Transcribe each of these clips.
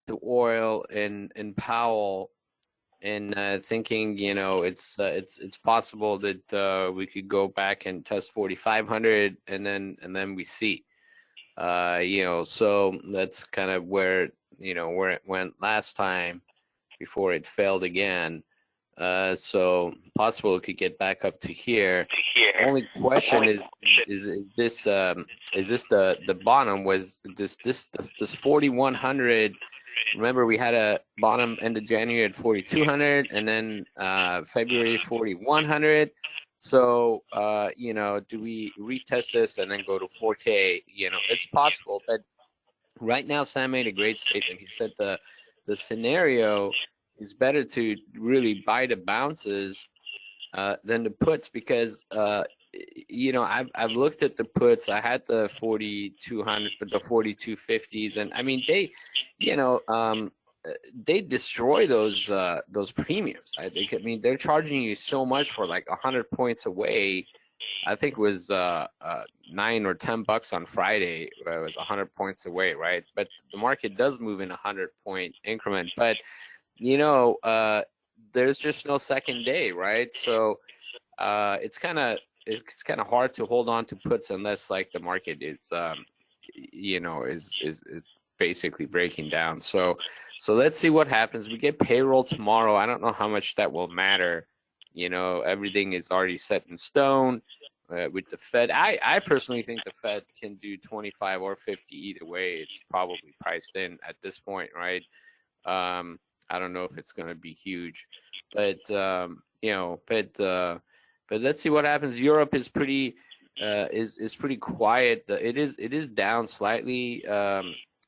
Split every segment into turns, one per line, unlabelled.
to oil and Powell, and thinking, it's possible that we could go back and test 4,500, and then we see, so that's kind of where it went last time before it failed again. So possible it could get back up to here. Only question is this the bottom? Was this 4,100? Remember, we had a bottom end of January at 4,200, and then February 4,100. So do we retest this and then go to 4K? It's possible, but right now Sam made a great statement. He said the scenario is better to really buy the bounces than the puts, because I've looked at the puts. I had the 4,200, but the 4,250s, and I mean they destroy those premiums. I think. I mean, they're charging you so much for like 100 points away. I think it was $9 or $10 on Friday. It was 100 points away, right? But the market does move in 100-point increment. But there's just no second day, right? So it's kind of hard to hold on to puts unless like the market is is basically breaking down. So let's see what happens. We get payroll tomorrow. I don't know how much that will matter. Everything is already set in stone with the Fed. I personally think the Fed can do 25 or 50 either way. It's probably priced in at this point, right? I don't know if it's going to be huge, but but let's see what happens. Europe is pretty pretty quiet. It is down slightly.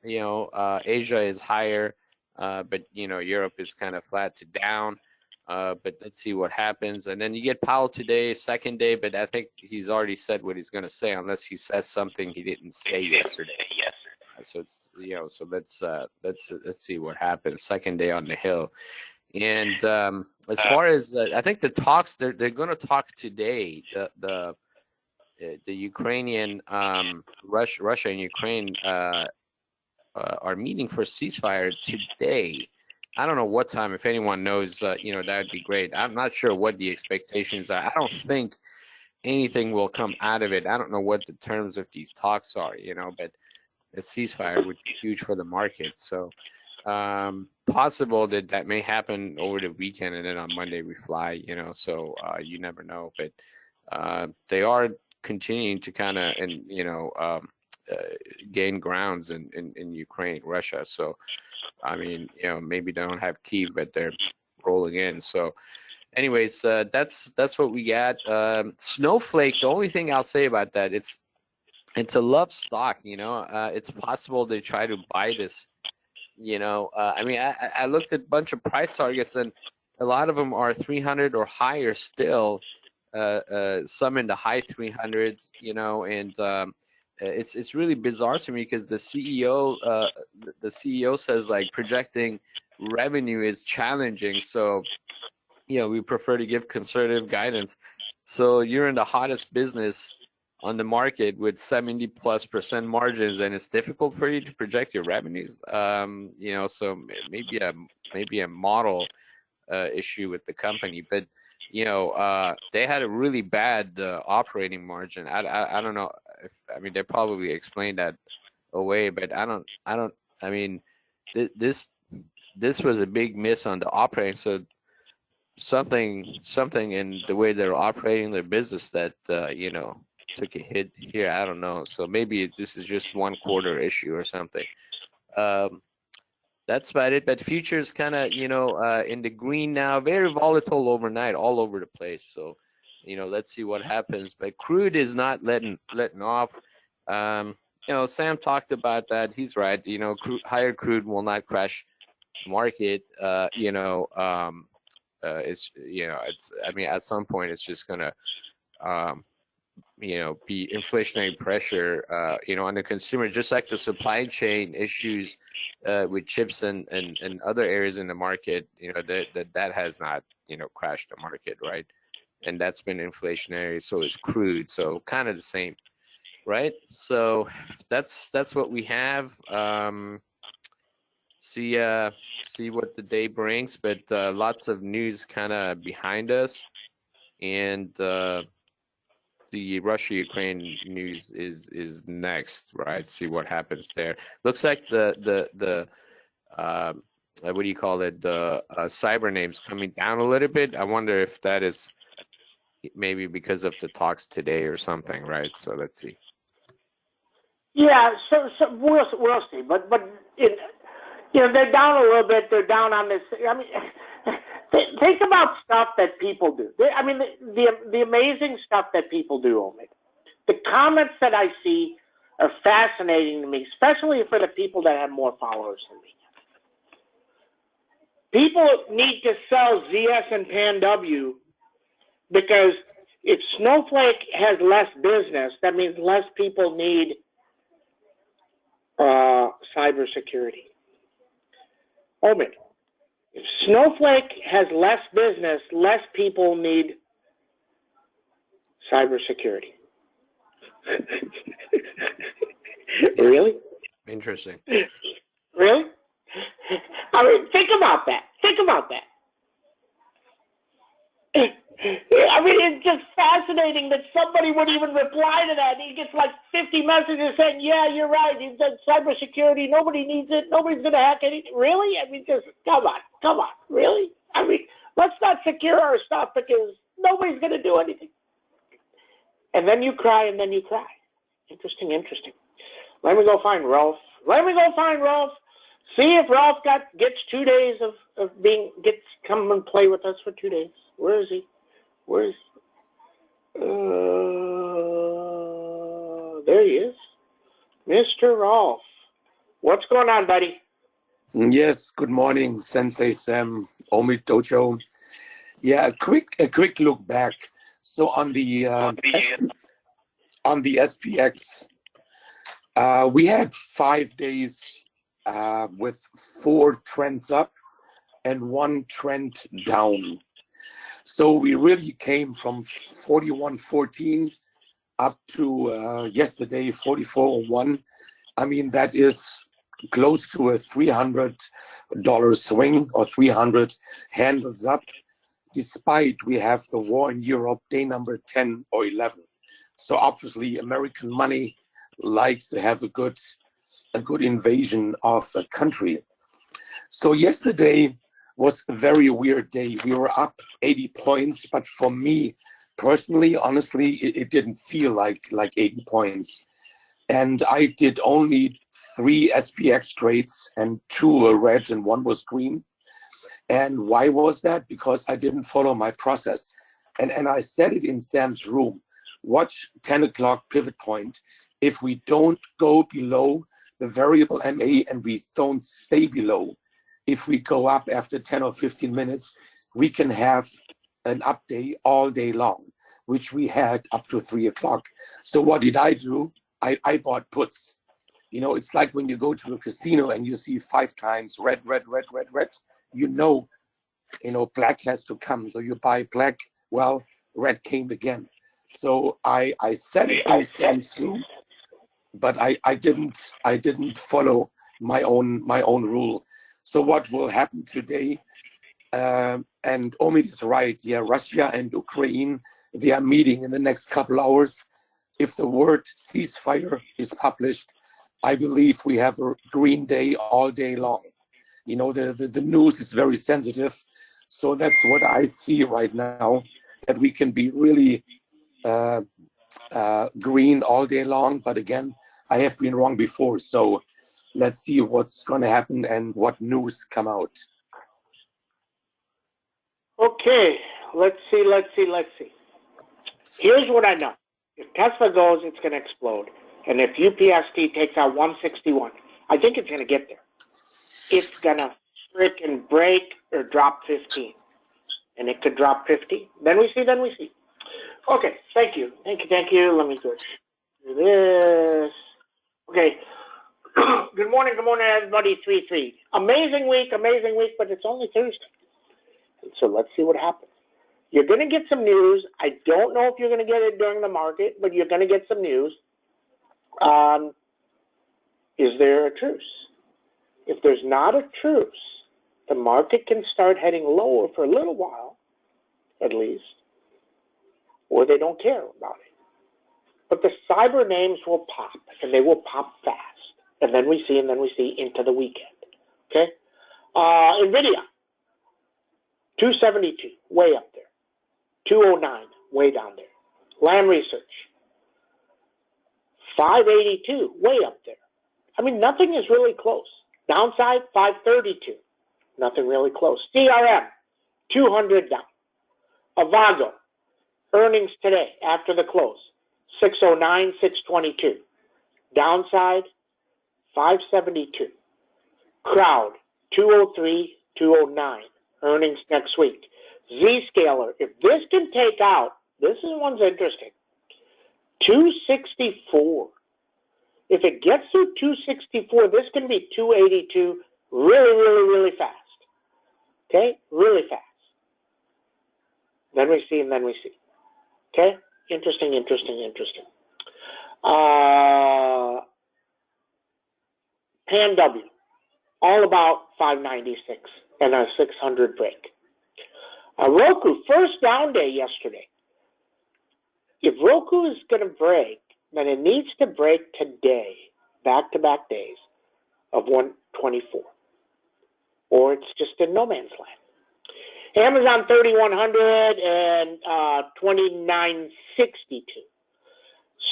Asia is higher, but Europe is kind of flat to down. But let's see what happens. And then you get Powell today, second day, but I think he's already said what he's going to say, unless he says something he didn't say yesterday. So it's so let's see what happens. Second day on the Hill. And as far as I think the talks, they're going to talk today. The Ukrainian, Russia and Ukraine are meeting for ceasefire today. I don't know what time. If anyone knows, that'd be great. I'm not sure what the expectations are. I don't think anything will come out of it. I don't know what the terms of these talks are, but a ceasefire would be huge for the market. So possible that may happen over the weekend, and then on Monday we fly, so you never know. But they are continuing to kind of gain grounds in Ukraine, Russia. So I mean, maybe they don't have Kyiv, but they're rolling in. So anyways, that's what we got. Snowflake, the only thing I'll say about that, it's a love stock, it's possible they try to buy this, I mean, I looked at a bunch of price targets, and a lot of them are 300 or higher still, some in the high 300s, and it's really bizarre to me, because the CEO says like projecting revenue is challenging. So, we prefer to give conservative guidance. So you're in the hottest business on the market with 70+% margins, and it's difficult for you to project your revenues. So maybe a model issue with the company, but they had a really bad operating margin. I don't know they probably explained that away, but I mean this was a big miss on the operating. So something in the way they're operating their business that took a hit here. I don't know. So maybe this is just one quarter issue or something. That's about it. But futures kind of, in the green now, very volatile overnight, all over the place. So, let's see what happens. But crude is not letting off. Sam talked about that. He's right. Higher crude will not crash the market. It's I mean, at some point it's just gonna be inflationary pressure on the consumer, just like the supply chain issues with chips and other areas in the market. That has not crashed the market, right? And that's been inflationary. So is crude. So kind of the same, right? So that's what we have. see what the day brings, but lots of news kind of behind us, and the Russia-Ukraine news is next, right? See what happens there. Looks like the what do you call it? The cyber names coming down a little bit. I wonder if that is maybe because of the talks today or something, right? So let's see.
Yeah, so we'll see, but it, they're down a little bit. They're down on this. I mean, think about stuff that people do. I mean, the amazing stuff that people do, Omid. The comments that I see are fascinating to me, especially for the people that have more followers than me. People need to sell ZS and PanW because if Snowflake has less business, that means less people need cybersecurity. Omid, if Snowflake has less business, less people need cybersecurity. Really?
Interesting.
Really? I mean, think about that. Think about that. I mean, it's just fascinating that somebody would even reply to that. He gets like 50 messages saying, yeah, you're right. He said cybersecurity. Nobody needs it. Nobody's going to hack anything. Really? I mean, just come on. Really? I mean, let's not secure our stuff because nobody's going to do anything. And then you cry and then you cry. Interesting. Let me go find Ralph. See if Ralph gets 2 days of come and play with us for 2 days. Where is he? There he is. Mr. Rolf. What's going on, buddy?
Yes, good morning, Sensei Sam, Omid Dojo. Yeah, a quick look back. So on the SPX, we had 5 days with 4 trends up and 1 trend down. So we really came from 41.14 up to yesterday 44.01. I mean, that is close to a $300 swing or 300 handles up, despite we have the war in Europe, day number 10 or 11. So obviously American money likes to have a good invasion of a country. So yesterday was a very weird day. We were up 80 points, but for me personally, honestly, it didn't feel like 80 points. And I did only 3 SPX trades, and 2 were red and 1 was green. And why was that? Because I didn't follow my process. And I said it in Sam's room, watch 10 o'clock pivot point. If we don't go below the variable MA and we don't stay below, if we go up after 10 or 15 minutes, we can have an up day all day long, which we had up to 3 o'clock. So what did I do? I bought puts. You know, it's like when you go to a casino and you see 5 times red, you know, black has to come. So you buy black, well, red came again. So I said it in Sam's room, but I didn't follow my own rule. So what will happen today? And Omid is right. Yeah, Russia and Ukraine, they are meeting in the next couple hours. If the word ceasefire is published, I believe we have a green day all day long. You know, the news is very sensitive. So that's what I see right now, that we can be really green all day long. But again, I have been wrong before. So let's see what's going to happen and what news come out.
Okay, let's see. Here's what I know. If Tesla goes, it's going to explode. And if UPST takes out 161, I think it's going to get there. It's going to freaking break or drop 15. And it could drop 50. Then we see. Okay, thank you. Let me go do this. Okay. Good morning, everybody. 3-3. Amazing week, but it's only Thursday. So let's see what happens. You're going to get some news. I don't know if you're going to get it during the market, but you're going to get some news. Is there a truce? if there's not a truce, the market can start heading lower for a little while, at least, or they don't care about it. But the cyber names will pop, and they will pop fast. And then we see into the weekend. Okay? NVIDIA, 272, way up there. 209, way down there. Lam Research, 582, way up there. I mean, nothing is really close. Downside, 532. Nothing really close. CRM, 200 down. Avago, earnings today after the close, 609, 622. Downside, 572. Crowd, 203, 209. Earnings next week. Zscaler, if this can take out, this is one's interesting, 264. If it gets through 264, this can be 282 really, really, really fast. Okay? Really fast. Then we see. Okay? Interesting. Pan W, all about 596 and a 600 break. Roku, first down day yesterday. If Roku is going to break, then it needs to break today, back-to-back days of 124. Or it's just in no man's land. Amazon 3,100 and 2962.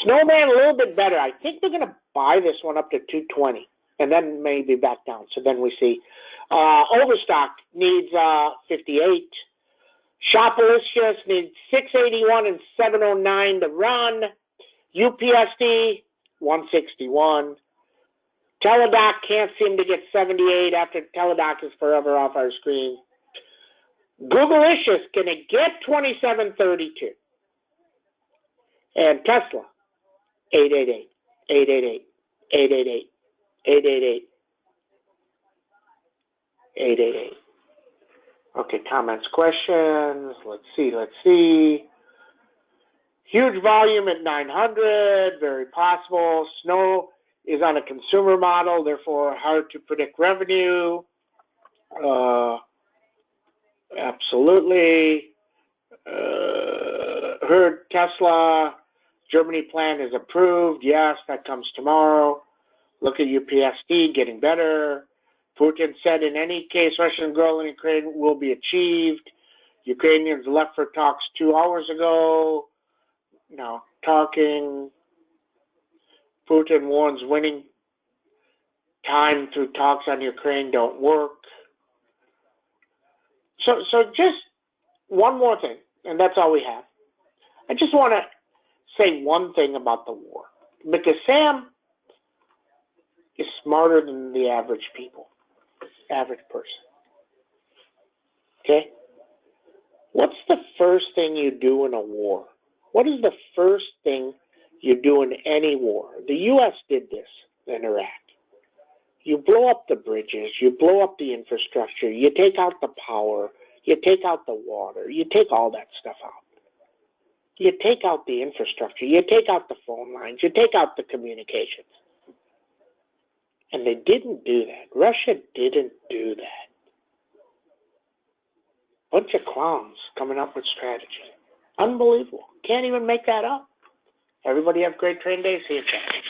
Snowman a little bit better. I think they're going to buy this one up to 220 and then maybe back down. So then we see Overstock needs 58. Shopalicious needs 681 and 709 to run. UPSD 161. Teladoc can't seem to get 78 after Teladoc is forever off our screen. Googleicious gonna get 2732. And Tesla 888, 888, 888, 888, 888. Okay, comments, questions. Let's see. Huge volume at 900, very possible. Snow is on a consumer model, therefore hard to predict revenue. Absolutely. Heard Tesla, Germany plan is approved. Yes, that comes tomorrow. Look at UPSD getting better. Putin said in any case, Russian goal in Ukraine will be achieved. Ukrainians left for talks 2 hours ago. Now talking. Putin warns winning time through talks on Ukraine don't work. So just one more thing, and that's all we have. I just want to say one thing about the war, because Sam is smarter than the average person. Okay? What's the first thing you do in a war? What is the first thing you do in any war? The U.S. did this in Iraq. You blow up the bridges, you blow up the infrastructure, you take out the power, you take out the water, you take all that stuff out. You take out the infrastructure, you take out the phone lines, you take out the communications. And they didn't do that. Russia didn't do that. Bunch of clowns coming up with strategy. Unbelievable. Can't even make that up. Everybody have a great trading day. See you, Chad.